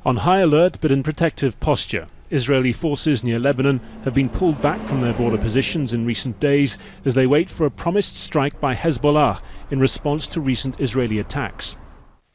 On high alert but in protective posture, Israeli forces near Lebanon have been pulled back from their border positions in recent days as they wait for a promised strike by Hezbollah in response to recent Israeli attacks.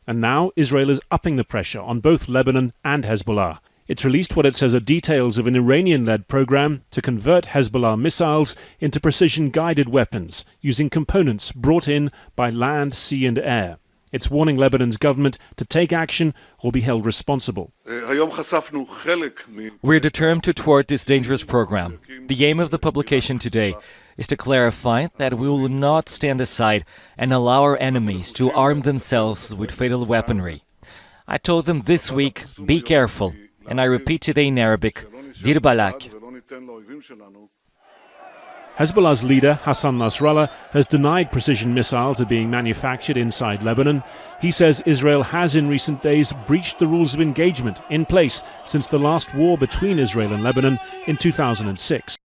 And now Israel is upping the pressure on both Lebanon and Hezbollah. It's released what it says are details of an Iranian-led program to convert Hezbollah missiles into precision-guided weapons using components brought in by land, sea and air. It's warning Lebanon's government to take action or be held responsible. We're determined to thwart this dangerous program. The aim of the publication today is to clarify that we will not stand aside and allow our enemies to arm themselves with fatal weaponry. I told them this week, be careful, and I repeat today in Arabic, Dir balak. Hezbollah's leader, Hassan Nasrallah, has denied precision missiles are being manufactured inside Lebanon. He says Israel has in recent days breached the rules of engagement in place since the last war between Israel and Lebanon in 2006.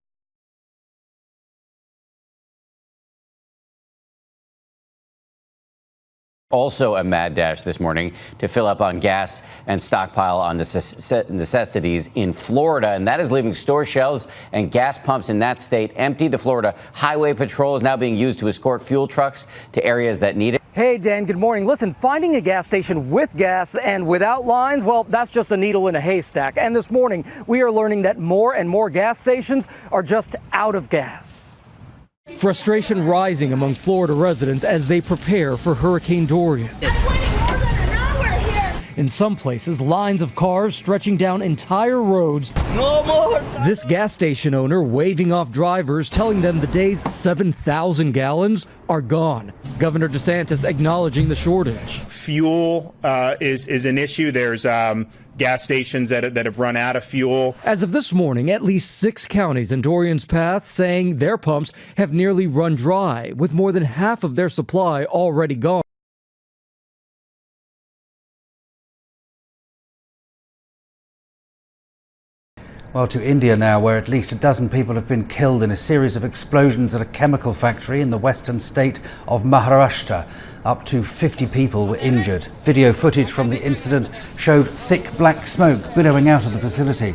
Also a mad dash this morning to fill up on gas and stockpile on necessities in Florida, and that is leaving store shelves and gas pumps in that state empty. The Florida Highway Patrol is now being used to escort fuel trucks to areas that need it. Hey, Dan, good morning. Listen, finding a gas station with gas and without lines, well, that's just a needle in a haystack. And this morning, we are learning that more and more gas stations are just out of gas. Frustration rising among Florida residents as they prepare for Hurricane Dorian. In some places, lines of cars stretching down entire roads. No more! This gas station owner waving off drivers, telling them the day's 7,000 gallons are gone. Governor DeSantis acknowledging the shortage. Fuel is an issue. There's gas stations that have run out of fuel. As of this morning, at least 6 counties in Dorian's path saying their pumps have nearly run dry, with more than half of their supply already gone. Well, to India now, where at least a dozen people have been killed in a series of explosions at a chemical factory in the western state of Maharashtra. Up to 50 people were injured. Video footage from the incident showed thick black smoke billowing out of the facility.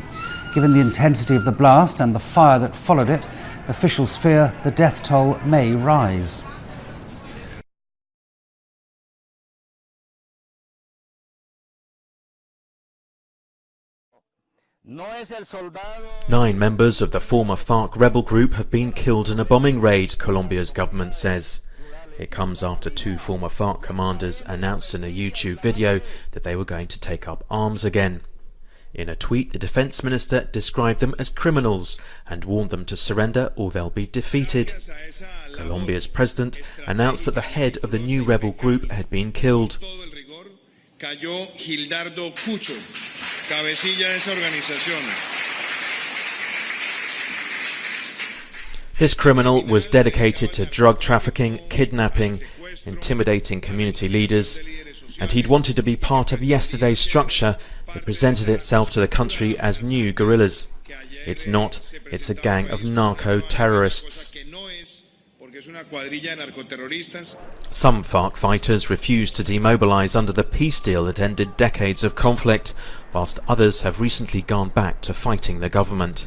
Given the intensity of the blast and the fire that followed it, officials fear the death toll may rise. Nine members of the former FARC rebel group have been killed in a bombing raid, Colombia's government says. It comes after 2 former FARC commanders announced in a YouTube video that they were going to take up arms again. In a tweet, the defense minister described them as criminals and warned them to surrender or they'll be defeated. Colombia's president announced that the head of the new rebel group had been killed. This criminal was dedicated to drug trafficking, kidnapping, intimidating community leaders, and he'd wanted to be part of yesterday's structure that presented itself to the country as new guerrillas. It's not, it's a gang of narco-terrorists. Some FARC fighters refused to demobilize under the peace deal that ended decades of conflict, whilst others have recently gone back to fighting the government.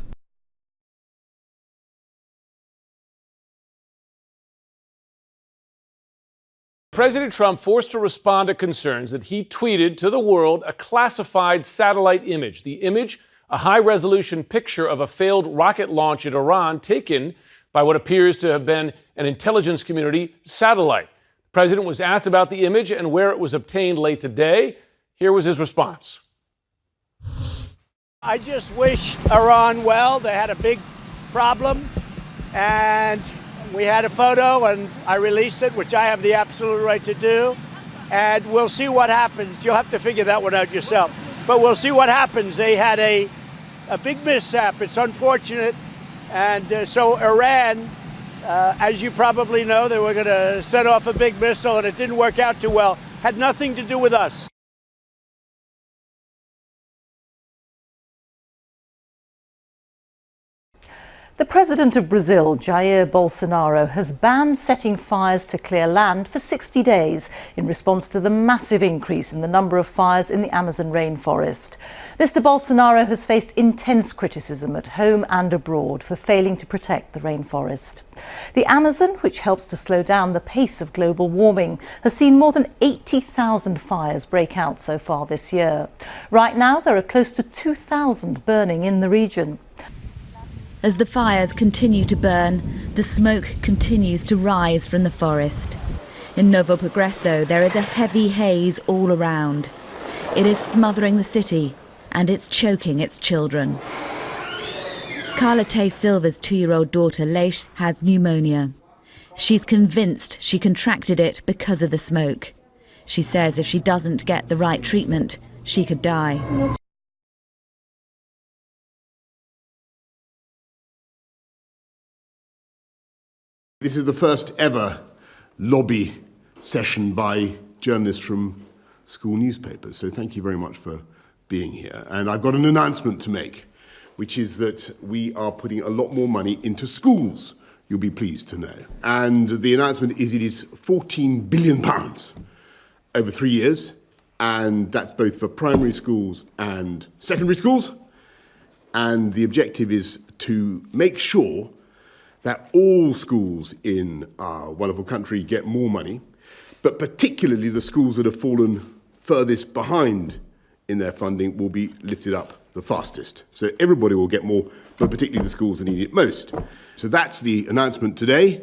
President Trump forced to respond to concerns that he tweeted to the world a classified satellite image. The image, a high-resolution picture of a failed rocket launch at Iran taken by what appears to have been an intelligence community satellite. The president was asked about the image and where it was obtained late today. Here was his response. I just wish Iran well. They had a big problem, and we had a photo, and I released it, which I have the absolute right to do, and we'll see what happens. You'll have to figure that one out yourself, but we'll see what happens. They had a big mishap. It's unfortunate, and so Iran, as you probably know, they were going to set off a big missile, and it didn't work out too well. Had nothing to do with us. The president of Brazil, Jair Bolsonaro, has banned setting fires to clear land for 60 days in response to the massive increase in the number of fires in the Amazon rainforest. Mr. Bolsonaro has faced intense criticism at home and abroad for failing to protect the rainforest. The Amazon, which helps to slow down the pace of global warming, has seen more than 80,000 fires break out so far this year. Right now, there are close to 2,000 burning in the region. As the fires continue to burn, the smoke continues to rise from the forest. In Novo Progresso, there is a heavy haze all around. It is smothering the city and it's choking its children. Carla Tay Silva's 2-year-old daughter, Leish, has pneumonia. She's convinced she contracted it because of the smoke. She says if she doesn't get the right treatment, she could die. This is the first ever lobby session by journalists from school newspapers, so thank you very much for being here. And I've got an announcement to make, which is that we are putting a lot more money into schools, you'll be pleased to know. And the announcement is it is £14 billion over 3 years, and that's both for primary schools and secondary schools. And the objective is to make sure that all schools in our wonderful country get more money, but particularly the schools that have fallen furthest behind in their funding will be lifted up the fastest. So everybody will get more, but particularly the schools that need it most. So that's the announcement today.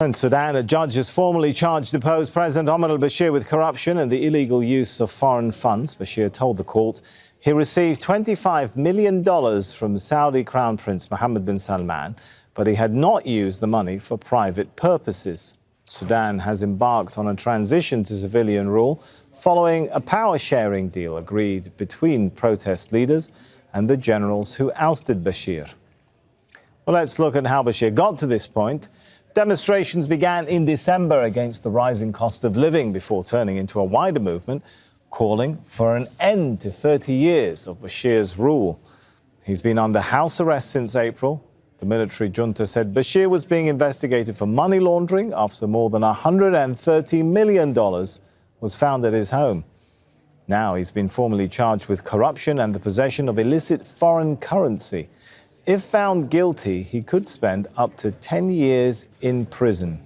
In Sudan, a judge has formally charged deposed President Omar al-Bashir with corruption and the illegal use of foreign funds. Bashir told the court he received $25 million from Saudi Crown Prince Mohammed bin Salman, but he had not used the money for private purposes. Sudan has embarked on a transition to civilian rule following a power-sharing deal agreed between protest leaders and the generals who ousted Bashir. Well, let's look at how Bashir got to this point. Demonstrations began in December against the rising cost of living before turning into a wider movement calling for an end to 30 years of Bashir's rule. He's been under house arrest since April. The military junta said Bashir was being investigated for money laundering after more than $130 million was found at his home. Now he's been formally charged with corruption and the possession of illicit foreign currency. If found guilty, he could spend up to 10 years in prison.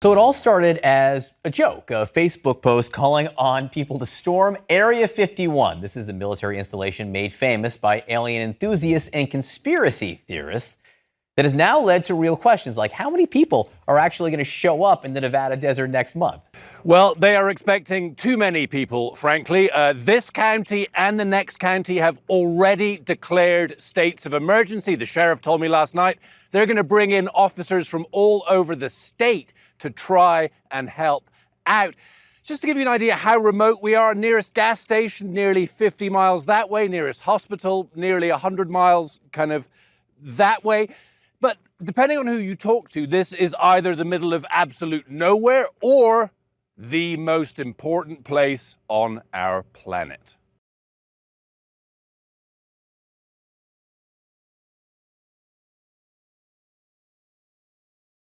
So it all started as a joke, a Facebook post calling on people to storm Area 51. This is the military installation made famous by alien enthusiasts and conspiracy theorists that has now led to real questions like how many people are actually going to show up in the Nevada desert next month? Well, they are expecting too many people, frankly. This county and the next county have already declared states of emergency. The sheriff told me last night they're going to bring in officers from all over the state to try and help out. Just to give you an idea how remote we are, nearest gas station, nearly 50 miles that way, nearest hospital, nearly 100 miles kind of that way. But depending on who you talk to, this is either the middle of absolute nowhere or the most important place on our planet.